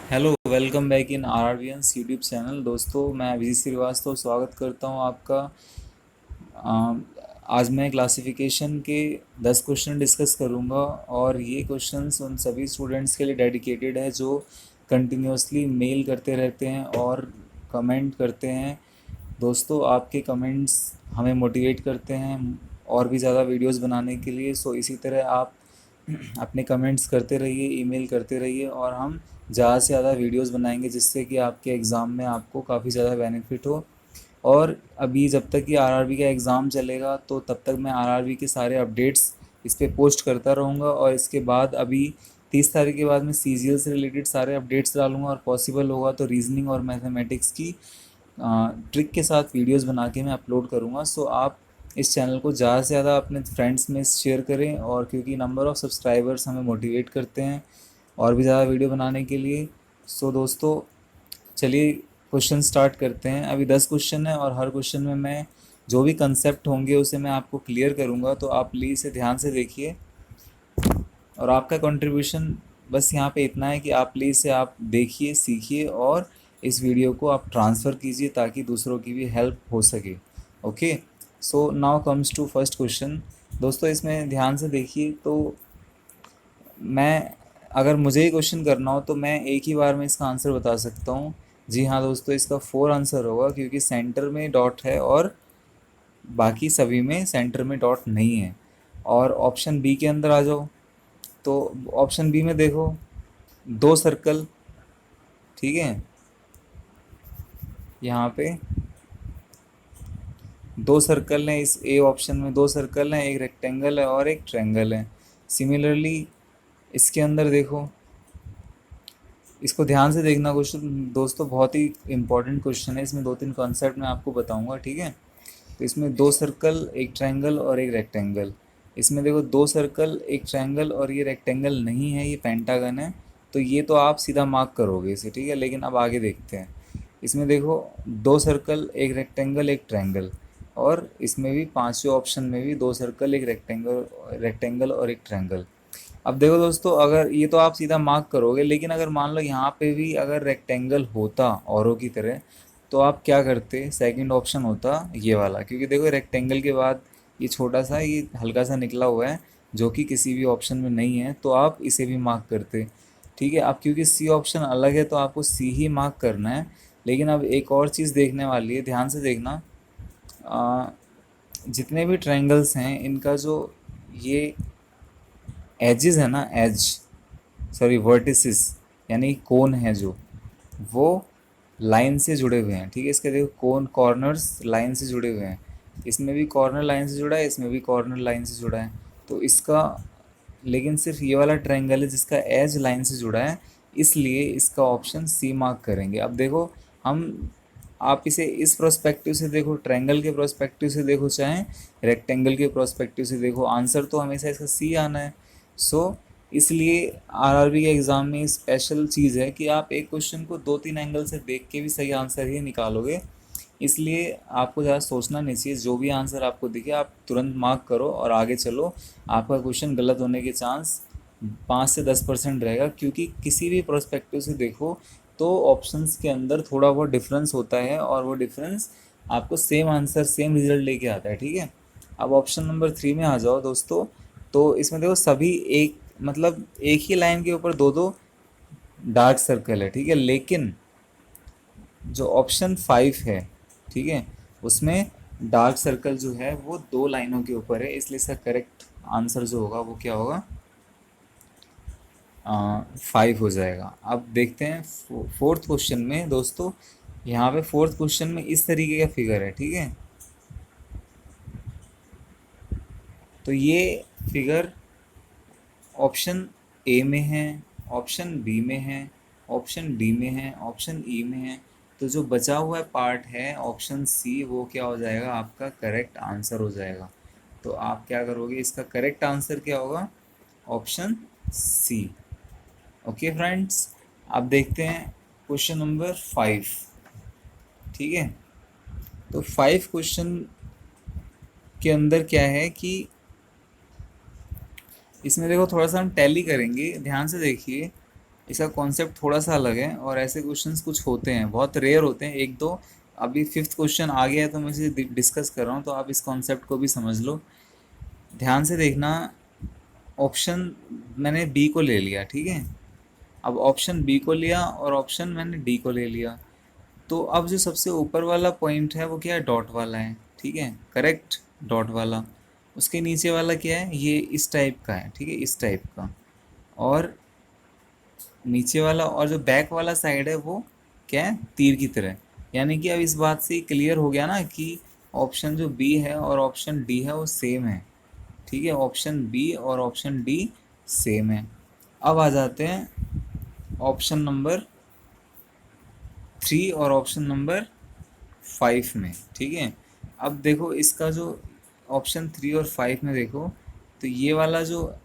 Hello, welcome back in RRBians YouTube channel. दोस्तों, मैं अभिजीत श्रीवास्तव स्वागत करता हूं आपका। अ, आज मैं क्लासिफिकेशन के 10 क्वेश्चन डिस्कस करूंगा और ये क्वेश्चंस उन सभी स्टूडेंट्स के लिए डेडिकेटेड है जो कंटिन्यूसली मेल करते रहते हैं और कमेंट करते हैं। दोस्तों, आपके कमेंट्स हमें मोटिवेट करते हैं और भी ज़्यादा वीडियोस बनाने के लिए। सो इसी तरह आप अपने कमेंट्स करते रहिए, ईमेल करते रहिए और हम ज़्यादा से ज़्यादा वीडियोस बनाएंगे जिससे कि आपके एग्ज़ाम में आपको काफ़ी ज़्यादा बेनिफिट हो। और अभी जब तक कि आरआरबी का एग्ज़ाम चलेगा तो तब तक मैं आरआरबी के सारे अपडेट्स इस पे पोस्ट करता रहूँगा और इसके बाद अभी 30 तारीख के बाद मैं सीजीएल से रिलेटेड सारे अपडेट्स डालूँगा और पॉसिबल होगा तो रीजनिंग और मैथमेटिक्स की ट्रिक के साथ वीडियोस बना के मैं अपलोड करूँगा। सो आप इस चैनल को ज़्यादा से ज़्यादा अपने फ्रेंड्स में शेयर करें और क्योंकि नंबर ऑफ़ सब्सक्राइबर्स हमें मोटिवेट करते हैं और भी ज़्यादा वीडियो बनाने के लिए। सो दोस्तों, चलिए क्वेश्चन स्टार्ट करते हैं। अभी 10 क्वेश्चन है और हर क्वेश्चन में मैं जो भी कंसेप्ट होंगे उसे मैं आपको क्लियर करूँगा, तो आप प्लीज़ इसे ध्यान से देखिए। और आपका कंट्रीब्यूशन बस यहाँ पे इतना है कि आप प्लीज़ से आप देखिए, सीखिए और इस वीडियो को आप ट्रांसफ़र कीजिए ताकि दूसरों की भी हेल्प हो सके। Okay, so now comes to first question. दोस्तों, इसमें ध्यान से देखिए। तो मैं अगर मुझे ही क्वेश्चन करना हो तो मैं एक ही बार में इसका आंसर बता सकता हूँ। जी हाँ दोस्तों, इसका 4 आंसर होगा क्योंकि सेंटर में डॉट है और बाकी सभी में सेंटर में डॉट नहीं है। और ऑप्शन बी के अंदर आ जाओ तो ऑप्शन बी में देखो, 2 सर्कल, ठीक है। यहाँ पे 2 सर्कल हैं, इस ए ऑप्शन में 2 सर्कल हैं, एक रेक्टेंगल है और एक ट्रायंगल है। सिमिलरली इसके अंदर देखो, इसको ध्यान से देखना क्वेश्चन दोस्तों, बहुत ही इंपॉर्टेंट क्वेश्चन है। इसमें 2-3 कॉन्सेप्ट मैं आपको बताऊंगा, ठीक है। तो इसमें 2 सर्कल, एक ट्रायंगल और एक रेक्टेंगल। इसमें देखो 2 सर्कल, एक ट्रायंगल और ये रेक्टेंगल नहीं है, ये पेंटागन है। तो ये तो आप सीधा मार्क करोगे इसे, ठीक है। लेकिन अब आगे देखते हैं। इसमें देखो 2 सर्कल, एक रेक्टेंगल, एक ट्रायंगल। और इसमें भी पांचवें ऑप्शन में भी 2 सर्कल, एक रेक्टेंगल रेक्टेंगल और एक ट्रायंगल। अब देखो दोस्तों, अगर ये तो आप सीधा मार्क करोगे, लेकिन अगर मान लो यहाँ पे भी अगर रेक्टेंगल होता औरों की तरह तो आप क्या करते? सेकंड ऑप्शन होता ये वाला, क्योंकि देखो रेक्टेंगल के बाद ये छोटा सा, ये हल्का सा निकला हुआ है जो कि किसी भी ऑप्शन में नहीं है, तो आप इसे भी मार्क करते, ठीक है। अब क्योंकि सी ऑप्शन अलग है तो आपको सी ही मार्क करना है। लेकिन अब एक और चीज़ देखने वाली है, ध्यान से देखना। आ, जितने भी ट्रायंगल्स हैं इनका जो ये एजेस है ना, एज सॉरी वर्टिसेस, यानी कोन है जो, वो लाइन से जुड़े हुए हैं, ठीक है। इसके देखो कोन, कॉर्नर्स लाइन से जुड़े हुए हैं। इसमें भी कॉर्नर लाइन से जुड़ा है, इसमें भी कॉर्नर लाइन से जुड़ा है। तो इसका, लेकिन सिर्फ ये वाला ट्रायंगल है जिसका एज लाइन से जुड़ा है, इसलिए इसका ऑप्शन सी मार्क करेंगे। अब देखो हम, आप इसे इस प्रोस्पेक्टिव से देखो, ट्रायंगल के प्रोस्पेक्टिव से देखो, चाहे रेक्टेंगल के प्रोस्पेक्टिव से देखो, आंसर तो हमेशा इसका सी आना है। सो इसलिए आरआरबी के एग्ज़ाम में स्पेशल चीज़ है कि आप एक क्वेश्चन को 2-3 एंगल से देख के भी सही आंसर ही निकालोगे। इसलिए आपको ज़्यादा सोचना नहीं चाहिए, जो भी आंसर आपको दिखे आप तुरंत मार्क करो और आगे चलो। आपका क्वेश्चन गलत होने के चांस 5 से 10% रहेगा, क्योंकि किसी भी पर्सपेक्टिव से देखो तो ऑप्शंस के अंदर थोड़ा बहुत डिफरेंस होता है और वो डिफरेंस आपको सेम आंसर, सेम रिजल्ट लेके आता है, ठीक है। अब ऑप्शन नंबर 3 में आ जाओ दोस्तों। तो इसमें देखो सभी एक, मतलब एक ही लाइन के ऊपर 2-2 डार्क सर्कल है, ठीक है। लेकिन जो ऑप्शन 5 है, ठीक है, उसमें डार्क सर्कल जो है वो 2 लाइनों के ऊपर है, इसलिए इसका करेक्ट आंसर जो होगा वो क्या होगा? 5 हो जाएगा। अब देखते हैं फोर्थ क्वेश्चन में दोस्तों। यहाँ पे फोर्थ क्वेश्चन में इस तरीके का फिगर है, ठीक है। तो ये फिगर ऑप्शन ए में है, ऑप्शन बी में है, ऑप्शन डी में है, ऑप्शन ई में है। तो जो बचा हुआ पार्ट है ऑप्शन सी, वो क्या हो जाएगा? आपका करेक्ट आंसर हो जाएगा। तो आप क्या करोगे? इसका करेक्ट आंसर क्या होगा? Option C. ओके फ्रेंड्स, अब देखते हैं क्वेश्चन नंबर 5, ठीक है। तो 5 क्वेश्चन के अंदर क्या है कि इसमें देखो थोड़ा सा हम टैली करेंगे, ध्यान से देखिए। इसका कॉन्सेप्ट थोड़ा सा अलग है और ऐसे क्वेश्चंस कुछ होते हैं, बहुत रेयर होते हैं, एक दो। अभी फिफ्थ क्वेश्चन आ गया है तो मैं इसे डिस्कस कर रहा हूँ, तो आप इस कॉन्सेप्ट को भी समझ लो। ध्यान से देखना। ऑप्शन मैंने बी को ले लिया, ठीक है। अब ऑप्शन बी को लिया और ऑप्शन मैंने डी को ले लिया। तो अब जो सबसे ऊपर वाला पॉइंट है वो क्या है, डॉट वाला है, ठीक है, करेक्ट, डॉट वाला। उसके नीचे वाला क्या है, ये इस टाइप का है, ठीक है, इस टाइप का। और नीचे वाला और जो बैक वाला साइड है वो क्या है, तीर की तरह। यानी कि अब इस बात से क्लियर हो गया ना कि ऑप्शन जो बी है और ऑप्शन डी है वो सेम है, ठीक है। ऑप्शन बी और ऑप्शन डी सेम है। अब आ जाते हैं ऑप्शन नंबर 3 और ऑप्शन नंबर 5 में, ठीक है। अब देखो इसका जो ऑप्शन 3 और 5 में देखो, तो ये वाला जो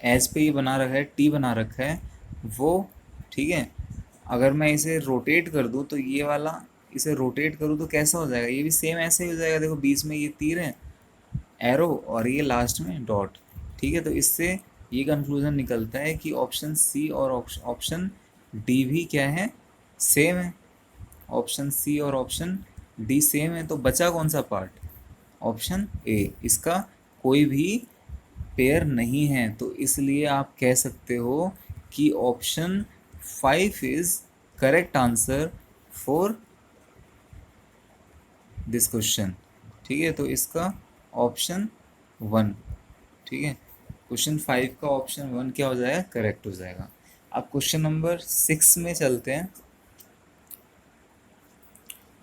एज पे ये बना रखा है, टी बना रखा है वो, ठीक है। अगर मैं इसे रोटेट कर दूँ तो ये वाला, इसे रोटेट करूँ तो कैसा हो जाएगा, ये भी सेम ऐसे ही हो जाएगा। देखो बीच में ये तीर है, एरो, और ये लास्ट में डॉट, ठीक है। तो इससे ये कंक्लूजन निकलता है कि ऑप्शन सी और ऑप्शन डी भी क्या है, सेम है। ऑप्शन सी और ऑप्शन डी सेम है, तो बचा कौन सा पार्ट, ऑप्शन ए, इसका कोई भी पेयर नहीं है। तो इसलिए आप कह सकते हो कि option 5 is correct answer for this question, ठीक है। तो इसका ऑप्शन 1, ठीक है, क्वेश्चन 5 का ऑप्शन 1 क्या हो जाएगा, करेक्ट हो जाएगा। अब क्वेश्चन नंबर 6 में चलते हैं।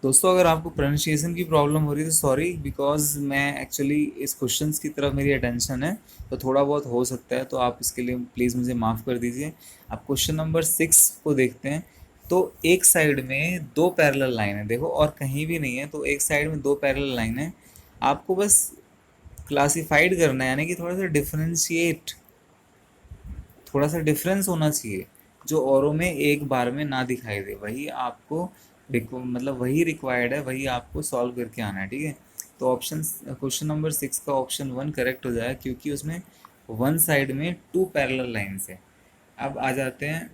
दोस्तों अगर आपको प्रोनाउंसिएशन की प्रॉब्लम हो रही है तो सॉरी, बिकॉज मैं एक्चुअली इस क्वेश्चंस की तरफ मेरी अटेंशन है, तो थोड़ा बहुत हो सकता है, तो आप इसके लिए प्लीज़ मुझे माफ़ कर दीजिए। आप क्वेश्चन नंबर 6 को देखते हैं। तो एक साइड में दो पैरेलल लाइन है, देखो, और कहीं भी नहीं है, तो एक साइड में दो पैरेलल लाइन है। आपको बस क्लासिफाइड करना है, यानी कि थोड़ा सा डिफ्रेंशिएट, थोड़ा सा डिफरेंस होना चाहिए जो औरों में एक बार में ना दिखाई दे, वही आपको मतलब वही रिक्वायर्ड है, वही आपको सॉल्व करके आना है, ठीक है। तो ऑप्शन क्वेश्चन नंबर 6 का ऑप्शन 1 करेक्ट हो जाएगा, क्योंकि उसमें वन साइड में टू पैरेलल लाइन्स है। अब आ जाते हैं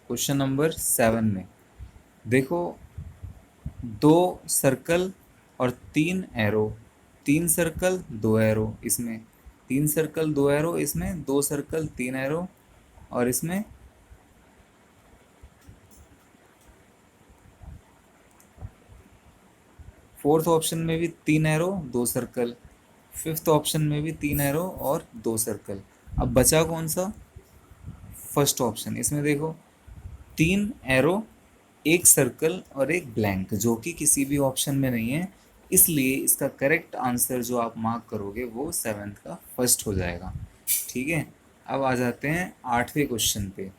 क्वेश्चन नंबर 7 में। देखो, दो सर्कल और तीन एरो, तीन सर्कल दो एरो इसमें, तीन सर्कल दो एरो इसमें, दो सर्कल तीन एरो, और इसमें फोर्थ ऑप्शन में भी तीन एरो दो सर्कल, फिफ्थ ऑप्शन में भी तीन एरो और दो सर्कल। अब बचा कौन सा, फर्स्ट ऑप्शन। इसमें देखो, तीन एरो, एक सर्कल और एक ब्लैंक, जो कि किसी भी ऑप्शन में नहीं है, इसलिए इसका करेक्ट आंसर जो आप मार्क करोगे वो सेवेंथ का फर्स्ट हो जाएगा, ठीक है। अब आ जाते हैं आठवें क्वेश्चन पे।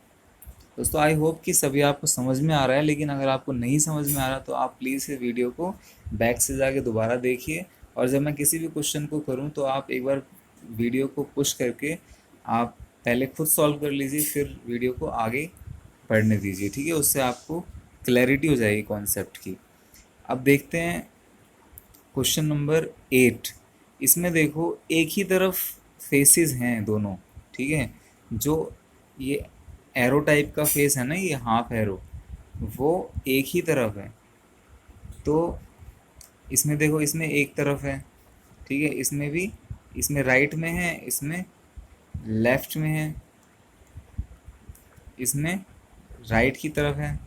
दोस्तों आई होप कि सभी आपको समझ में आ रहा है, लेकिन अगर आपको नहीं समझ में आ रहा तो आप प्लीज़ इस वीडियो को बैक से जाके दोबारा देखिए, और जब मैं किसी भी क्वेश्चन को करूं तो आप एक बार वीडियो को पुश करके आप पहले खुद सॉल्व कर लीजिए, फिर वीडियो को आगे पढ़ने दीजिए, ठीक है। उससे आपको क्लैरिटी हो जाएगी कॉन्सेप्ट की। अब देखते हैं क्वेश्चन नंबर 8। इसमें देखो एक ही तरफ फेसेस हैं दोनों, ठीक है। जो ये एरो टाइप का फेस है ना, ये हाफ एरो, वो एक ही तरफ है। तो इसमें देखो, इसमें एक तरफ है, ठीक है, इसमें भी, इसमें राइट में है, इसमें लेफ्ट में है, इसमें राइट की तरफ है,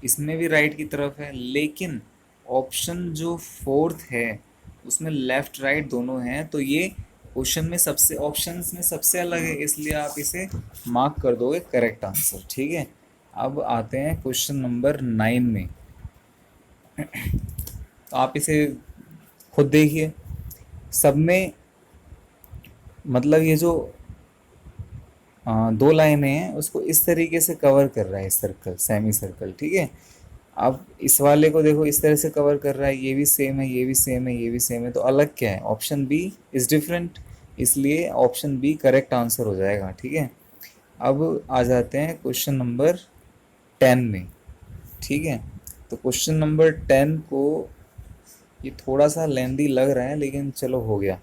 इसमें भी राइट की तरफ है। लेकिन ऑप्शन जो फोर्थ है उसमें लेफ्ट राइट दोनों हैं, तो ये क्वेश्चन में सबसे, ऑप्शंस में सबसे अलग है, इसलिए आप इसे मार्क कर दोगे करेक्ट आंसर, ठीक है। अब आते हैं क्वेश्चन नंबर 9 में। तो आप इसे खुद देखिए, सब में मतलब ये जो दो लाइनें हैं उसको इस तरीके से कवर कर रहा है सर्कल, सेमी सर्कल, ठीक है। अब इस वाले को देखो इस तरह से कवर कर रहा है, ये भी सेम है, ये भी सेम है, ये भी सेम है, तो अलग क्या है, ऑप्शन बी इज डिफरेंट, इसलिए ऑप्शन बी करेक्ट आंसर हो जाएगा, ठीक है। अब आ जाते हैं क्वेश्चन नंबर 10 में, ठीक है। तो क्वेश्चन नंबर 10 को, ये थोड़ा सा लेंदी लग रहा है लेकिन चलो हो गया।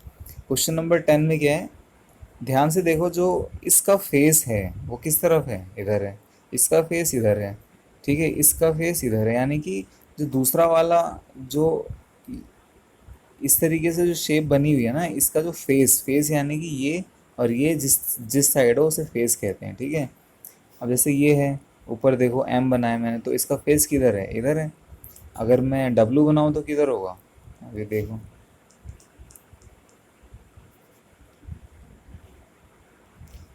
क्वेश्चन नंबर 10 में क्या है, ध्यान से देखो, जो इसका फेस है वो किस तरफ है, इधर है। इसका फेस इधर है, ठीक है, इसका फेस इधर है, यानी कि जो दूसरा वाला, जो इस तरीके से जो शेप बनी हुई है ना, इसका जो फेस फेस यानी कि ये, और ये जिस जिस साइड हो उसे फेस कहते हैं, ठीक है। अब जैसे ये है, ऊपर देखो एम बनाया मैंने, तो इसका फेस किधर है, इधर है। अगर मैं डब्लू बनाऊँ तो किधर होगा, अभी देखो,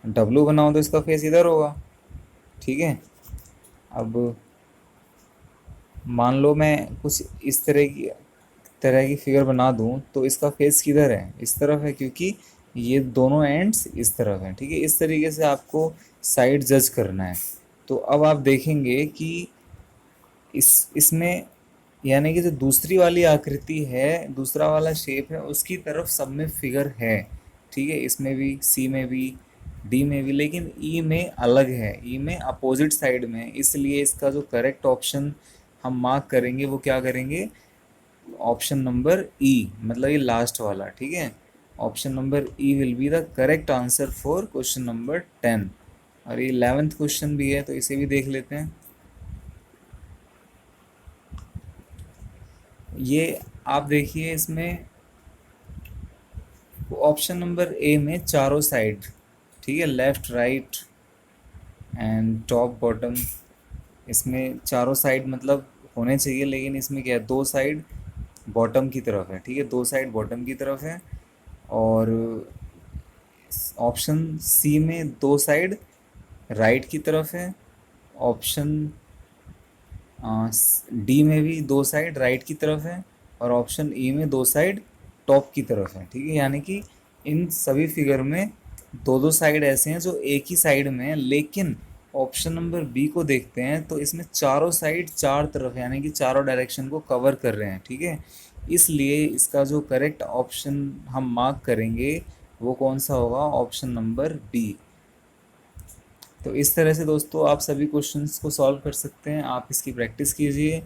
डब्लू बनाऊँ तो इसका फेस इधर होगा, ठीक है। अब मान लो मैं कुछ इस तरह की फिगर बना दूं, तो इसका फेस किधर है, इस तरफ है, क्योंकि ये दोनों एंड्स इस तरफ हैं, ठीक है। इस तरीके से आपको साइड जज करना है। तो अब आप देखेंगे कि इसमें, यानी कि जो दूसरी वाली आकृति है, दूसरा वाला शेप है, उसकी तरफ सब में फिगर है, ठीक है। इसमें भी, सी में भी, डी में भी, लेकिन ई में अलग है, ई में अपोजिट साइड में है। इसलिए इसका जो करेक्ट ऑप्शन हम मार्क करेंगे वो क्या करेंगे, ऑप्शन नंबर ई, मतलब ये लास्ट वाला, ठीक है। Option number E will be the correct answer for question number 10। और ये 11th क्वेश्चन भी है, तो इसे भी देख लेते हैं। ये आप देखिए, इसमें ऑप्शन नंबर ए में चारों साइड, ठीक है, left right and top bottom, इसमें चारों साइड मतलब होने चाहिए, लेकिन इसमें क्या है, दो साइड बॉटम की तरफ है, ठीक है, दो साइड बॉटम की तरफ है। और ऑप्शन सी में दो साइड राइट की तरफ है। ऑप्शन डी में भी दो साइड राइट की तरफ है। और ऑप्शन ई में दो साइड टॉप की तरफ है, ठीक है। यानी कि इन सभी फिगर में दो दो साइड ऐसे हैं जो एक ही साइड में है, लेकिन ऑप्शन नंबर बी को देखते हैं तो इसमें चारों साइड चार तरफ है, यानी कि चारों डायरेक्शन को कवर कर रहे हैं, ठीक है। इसलिए इसका जो करेक्ट ऑप्शन हम मार्क करेंगे वो कौन सा होगा, ऑप्शन नंबर बी। तो इस तरह से दोस्तों आप सभी क्वेश्चंस को सॉल्व कर सकते हैं। आप इसकी प्रैक्टिस कीजिए,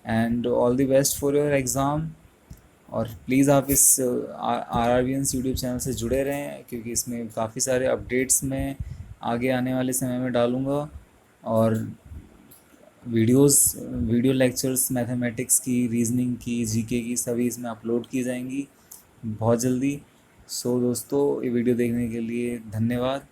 and all the best for your exam. और प्लीज़ आप इस RRBNS यूट्यूब चैनल से जुड़े रहें, क्योंकि इसमें काफ़ी सारे अपडेट्स मैं आगे आने वाले समय में डालूँगा। और वीडियो लेक्चर्स मैथमेटिक्स की, रीजनिंग की, जीके की, सभी इसमें अपलोड की जाएंगी बहुत जल्दी। सो दोस्तों, ये वीडियो देखने के लिए धन्यवाद।